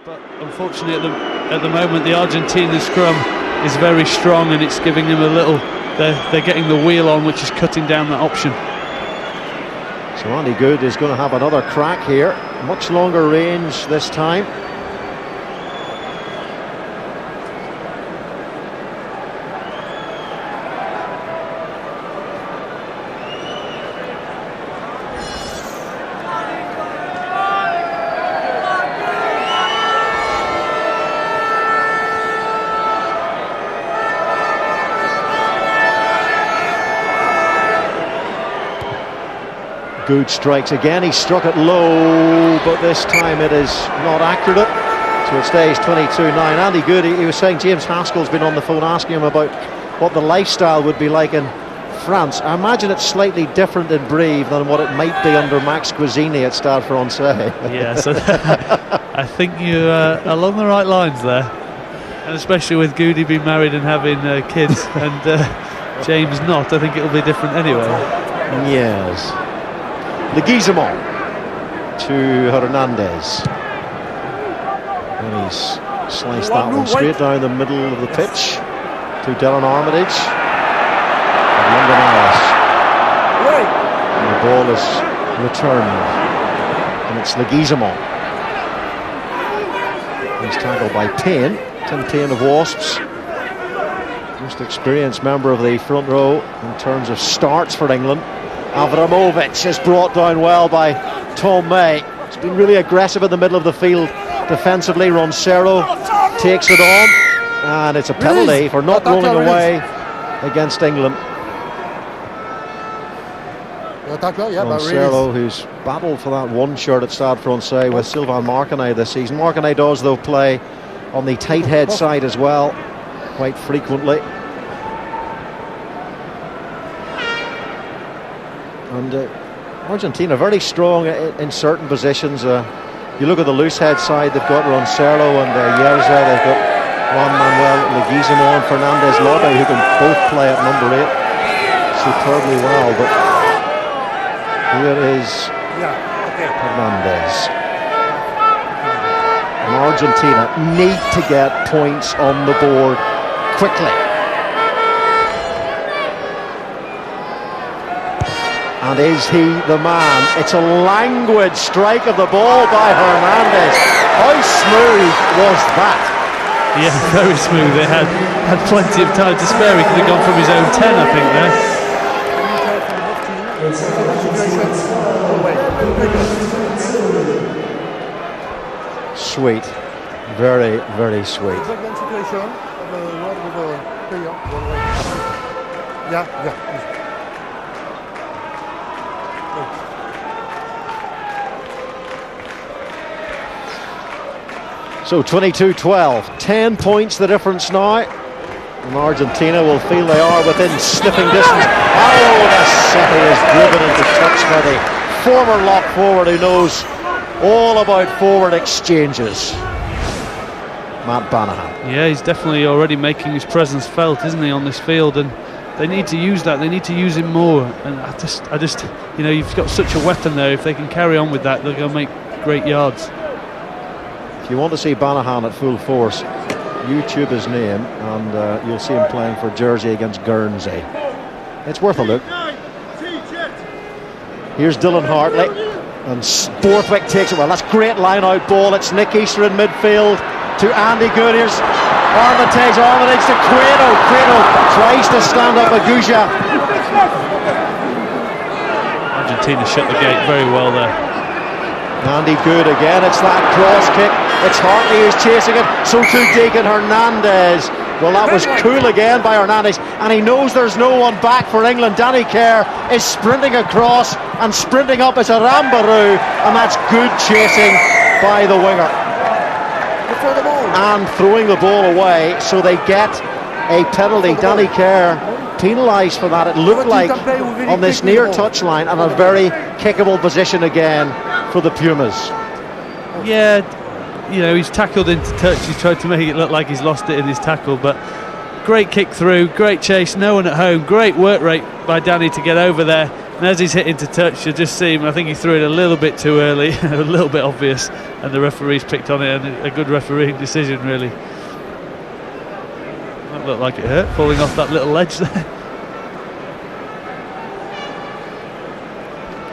But unfortunately at the moment the Argentina scrum is very strong and it's giving them a little, they're getting the wheel on, which is cutting down that option. So Andy Good is going to have another crack here, much longer range this time. Good strikes again, he struck it low, but this time it is not accurate, so it stays 22-9. Andy Good, he was saying James Haskell's been on the phone asking him about what the lifestyle would be like in France. I imagine it's slightly different in Brive than what it might be under Max Guazzini at Stade Francais. Yeah, so I think you're along the right lines there, and especially with Goody being married and having kids and James not, I think it'll be different anyway. Yes. Leguizamon to Hernandez, and he's sliced that one straight down the middle of the pitch to Dylan Armitage and London Alice, and the ball is returned and it's Leguizamon. He's tackled by Payne, Tim Payne of Wasps, most experienced member of the front row in terms of starts for England. Avramovic is brought down well by Tom May. He's been really aggressive in the middle of the field defensively. Roncero takes it on, and it's a penalty for not rolling away against England. Roncero, who's battled for that one shirt at Stade Francais with Sylvain Marconnet this season. Marconnet does, though, play on the tight head side as well, quite frequently. And Argentina very strong in certain positions. You look at the loose head side, they've got Roncero and Yerza, they've got Juan Manuel Leguizamon, Fernandez Lobe, who can both play at number 8 superbly well. But here is Hernandez. And Argentina need to get points on the board quickly. And is he the man? It's a languid strike of the ball by Hernandez. How smooth was that? Yeah, very smooth. They had plenty of time to spare. He could have gone from his own 10, I think, there. Sweet. Very, very sweet. So 22-12, 10 points the difference now, and Argentina will feel they are within sniffing distance. Oh, the setter is driven into touch by the former lock forward who knows all about forward exchanges, Matt Banahan. Yeah, he's definitely already making his presence felt, isn't he, on this field, and they need to use that, they need to use him more, and I just, you know, you've got such a weapon there. If they can carry on with that, they're going to make great yards. If you want to see Banahan at full force, YouTube his name and you'll see him playing for Jersey against Guernsey. It's worth a look. Here's Dylan Hartley, and Borthwick takes it well. That's great line out ball. It's Nick Easter in midfield to Andy Good. Here's Armitage to Cueto. Cueto tries to stand up Aguja. Argentina shut the gate very well there. Andy Good again, it's that cross kick, it's Hartley who's chasing it, so too Deacon Hernandez. Well, that was cool again by Hernandez, and he knows there's no one back for England. Danny Kerr is sprinting across, and sprinting up is Arambaru, and that's good chasing by the winger. And throwing the ball away, so they get a penalty. Danny Kerr penalised for that. It looked like on this near touchline, and a very kickable position again for the Pumas. Yeah, you know, he's tackled into touch. He's tried to make it look like he's lost it in his tackle, but great kick through, great chase, no one at home, great work rate by Danny to get over there. And as he's hitting to touch, you just see him. I think he threw it a little bit too early, a little bit obvious, and the referee's picked on it, and a good refereeing decision, really. That looked like it hurt, falling off that little ledge there.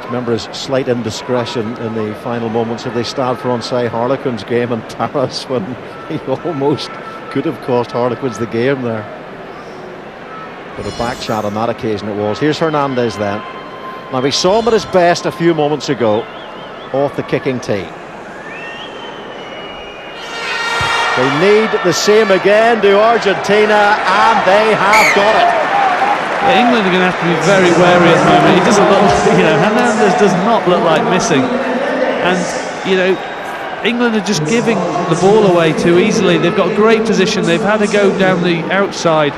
Remember his slight indiscretion in the final moments of the Stade Francais Harlequins game in Paris, when he almost could have cost Harlequins the game there. But a back shot on that occasion it was. Here's Hernandez then. Now we saw him at his best a few moments ago off the kicking tee. They need the same again, do Argentina, and they have got it. Yeah, England are going to have to be very wary at the moment. He doesn't look, Hernandez does not look like missing. And, England are just giving the ball away too easily. They've got great position. They've had to go down the outside.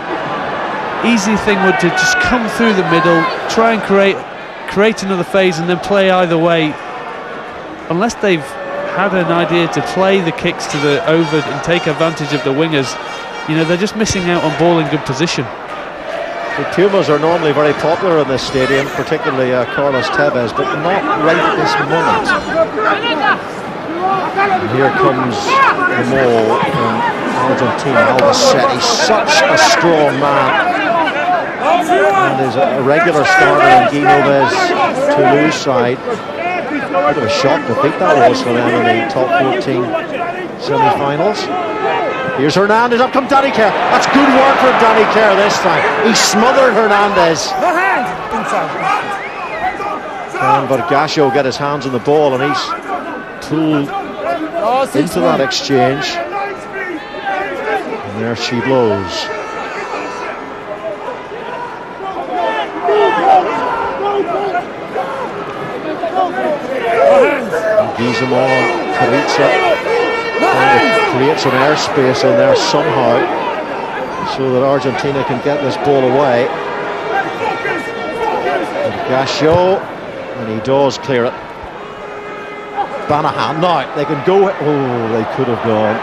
Easy thing would to just come through the middle, try and create another phase and then play either way. Unless they've had an idea to play the kicks to the over and take advantage of the wingers, they're just missing out on ball in good position. The Pumas are normally very popular in this stadium, particularly Carlos Tevez, but not right at this moment. And here comes the maul from Argentina. Albacete, he's such a strong man, and is a regular starter in Guy Noves' Toulouse side. Bit of a shock defeat that was for them in the top 14 semi-finals. Here's Hernandez, up comes Danny Kerr. That's good work from Danny Kerr this time. He smothered Hernandez. Can Vergasio get his hands on the ball, and he's pulled into that exchange. And there she blows. Guizemont, Karitsa, trying to create some airspace in there somehow so that Argentina can get this ball away. Vergasio, and he does clear it. Banahan, now they can go. Oh, they could have gone.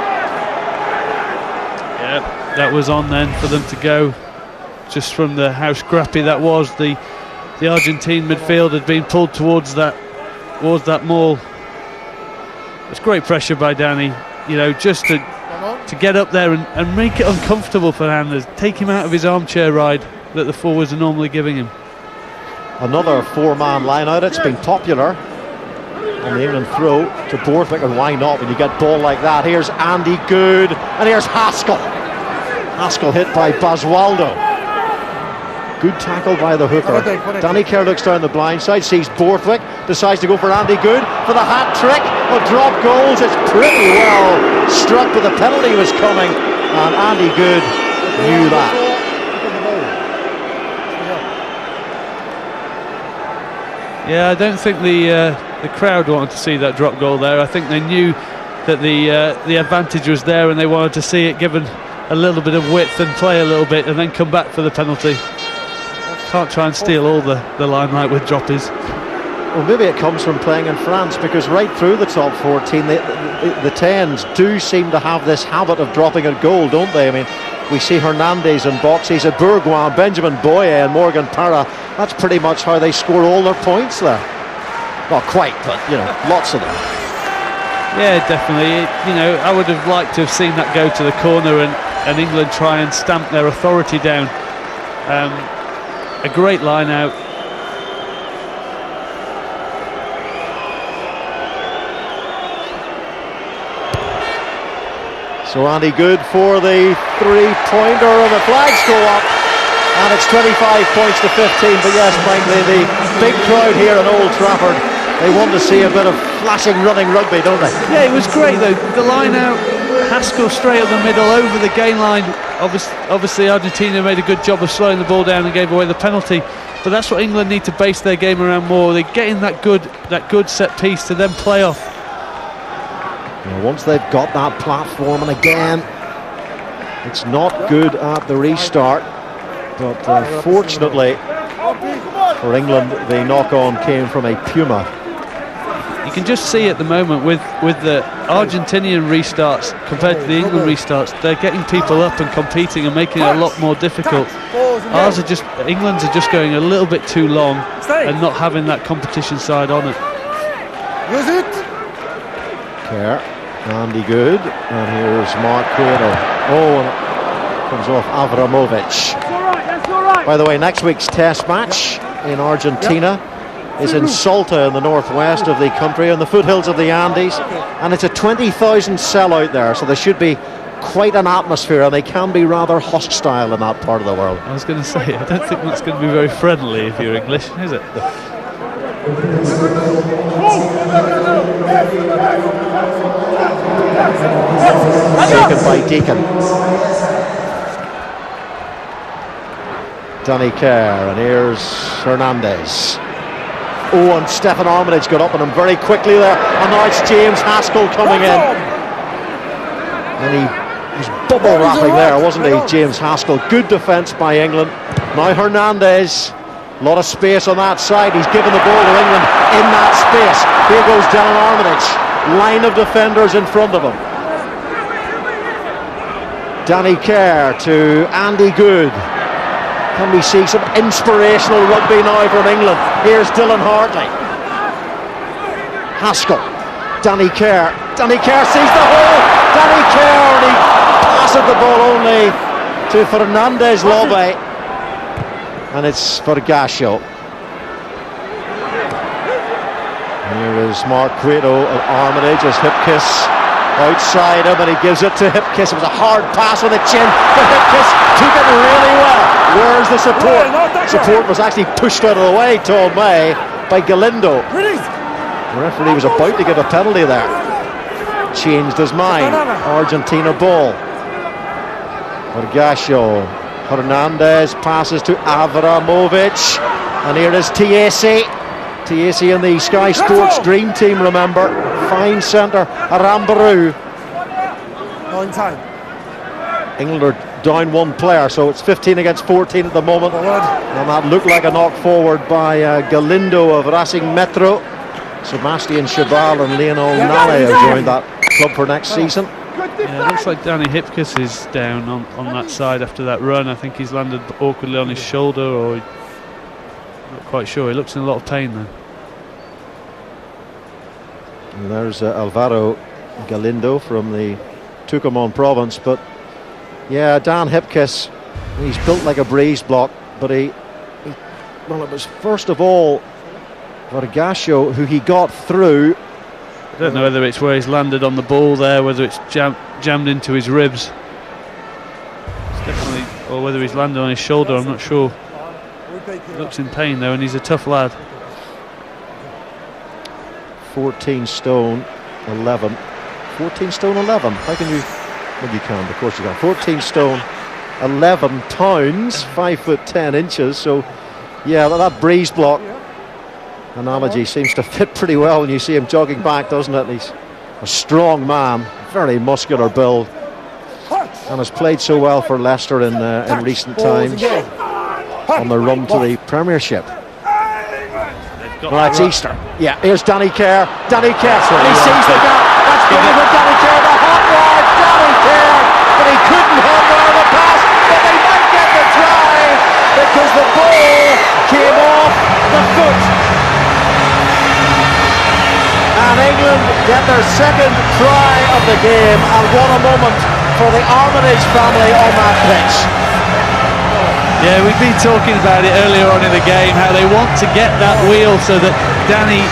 Yeah, that was on then for them to go. Just from how scrappy that was, the Argentine midfield had been pulled towards that maul. It's great pressure by Danny, just to get up there and make it uncomfortable for Hernandez, take him out of his armchair ride that the forwards are normally giving him. Another four-man line out. It's been popular on the England throw to Borthwick, and why not when you get ball like that? Here's Andy Good, and here's Haskell. Haskell hit by Basualdo. Good tackle by the hooker. Danny Kerr looks down the blind side, sees Borthwick, decides to go for Andy Good for the hat trick of drop goals. It's pretty well struck, but the penalty was coming, and Andy Good knew that. Yeah, I don't think the crowd wanted to see that drop goal there. I think they knew that the advantage was there, and they wanted to see it given a little bit of width and play a little bit, and then come back for the penalty. Can't try and steal all the limelight with droppies. Well, maybe it comes from playing in France, because right through the top 14, the 10s do seem to have this habit of dropping a goal, don't they? I mean, we see Hernandez in boxes, at Bourgoin, Benjamin Boye and Morgan Parra. That's pretty much how they score all their points there. Not quite, but, lots of them. Yeah, definitely. I would have liked to have seen that go to the corner and England try and stamp their authority down. A great line out. So Andy Good for the three-pointer, and the flags go up, and it's 25 points to 15. But yes, frankly, the big crowd here at Old Trafford, they want to see a bit of flashing running rugby, don't they? Yeah, it was great though. The line out, Haskell straight up the middle over the gain line. Obviously Argentina made a good job of slowing the ball down and gave away the penalty, but that's what England need to base their game around more. They're getting that good set piece to then play off. Once they've got that platform, and again it's not good at the restart, but fortunately for England the knock-on came from a Puma. You can just see at the moment with the Argentinian restarts compared to the England restarts, they're getting people up and competing and making it a lot more difficult. England's are just going a little bit too long and not having that competition side on it. Kerr, Andy Good, and here's Mark Cueto. Oh, and it comes off Avramovic. By the way, next week's test match in Argentina is in Salta in the northwest of the country, on the foothills of the Andes, and it's a 20,000 sellout there, so there should be quite an atmosphere, and they can be rather hostile in that part of the world. I was going to say, I don't think that's going to be very friendly if you're English, is it? Taken by Deacon. Danny Kerr, and here's Hernandez. Oh, and Stefan Armitage got up on him very quickly there, and now it's James Haskell coming in. And he was bubble wrapping there, wasn't he, James Haskell? Good defence by England. Now Hernandez, a lot of space on that side. He's given the ball to England in that space. Here goes Dylan Armitage. Line of defenders in front of him. Danny Kerr to Andy Good. Can we see some inspirational rugby now from England? Here's Dylan Hartley. Haskell. Danny Kerr. Danny Kerr sees the hole. Danny Kerr, and he passes the ball only to Fernandez Lobe. And it's for Gasio. Here is Mark Cueto of Armitage as Hipkiss outside him, and he gives it to Hipkiss. It was a hard pass on the chin, but Hipkiss took it really well. Where's the support? Support was actually pushed out of the way, Tom May, by Galindo. The referee was about to give a penalty there. Changed his mind. Argentina ball. Vergasio. Hernandez passes to Avramovic. And here is Tiesi. Tiesi in the Sky Sports Dream Team, remember. Fine centre. Arambaru. England are down one player, so it's 15 against 14 at the moment. And that looked like a knock forward by Galindo of Racing Metro. Sebastian Chabal and Lionel Nale have joined that club for next season. Yeah, it looks like Danny Hipkiss is down on that side after that run. I think he's landed awkwardly on his shoulder, or not quite sure. He looks in a lot of pain though. And there's Alvaro Galindo from the Tucumán province, but yeah, Dan Hipkiss, he's built like a breeze block, but well, it was first of all Vergasio who he got through. I don't know whether it's where he's landed on the ball there, whether it's jammed into his ribs. It's definitely, or whether he's landed on his shoulder, I'm not sure. He looks in pain though, and he's a tough lad. 14 stone 11. 14 stone 11. How can you? Well, you can, of course you can. 14 stone 11 pounds, 5 foot 10 inches. So yeah, that breeze block analogy seems to fit pretty well when you see him jogging back, doesn't it? He's a strong man, very muscular build, and has played so well for Leicester in recent times on the run to the Premiership. Well, that's Easter. Yeah, here's Danny Kerr. Danny Kerr, he sees the gap. That's good for Danny Kerr. The hot rod, Danny Kerr, but he couldn't hot rod the pass. But they might get the try because the ball came off the foot. And England get their second try of the game, and what a moment for the Armitage family on that pitch. Yeah, we've been talking about it earlier on in the game, how they want to get that wheel so that Danny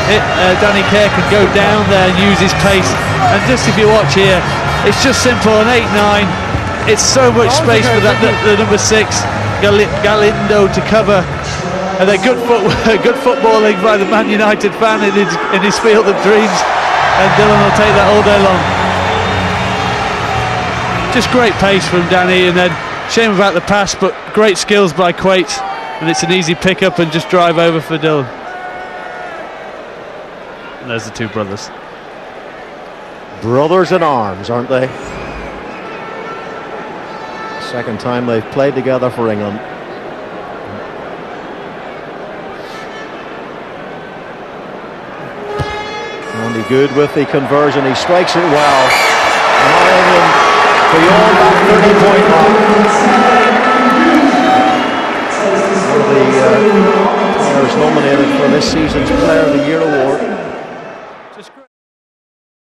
Kerr can go down there and use his pace. And just if you watch here, it's just simple, an 8-9. It's so much space for that the number 6, Galindo, to cover. And they're good footballing by the Man United fan in his field of dreams. And Dylan will take that all day long. Just great pace from Danny, and then shame about the pass, but great skills by Quates, and it's an easy pick up and just drive over for Dylan. And there's the two brothers. Brothers in arms, aren't they? Second time they've played together for England. Andy Good with the conversion, he strikes it well. Now England beyond that 30-point mark. One of the players nominated for this season's Player of the Year award.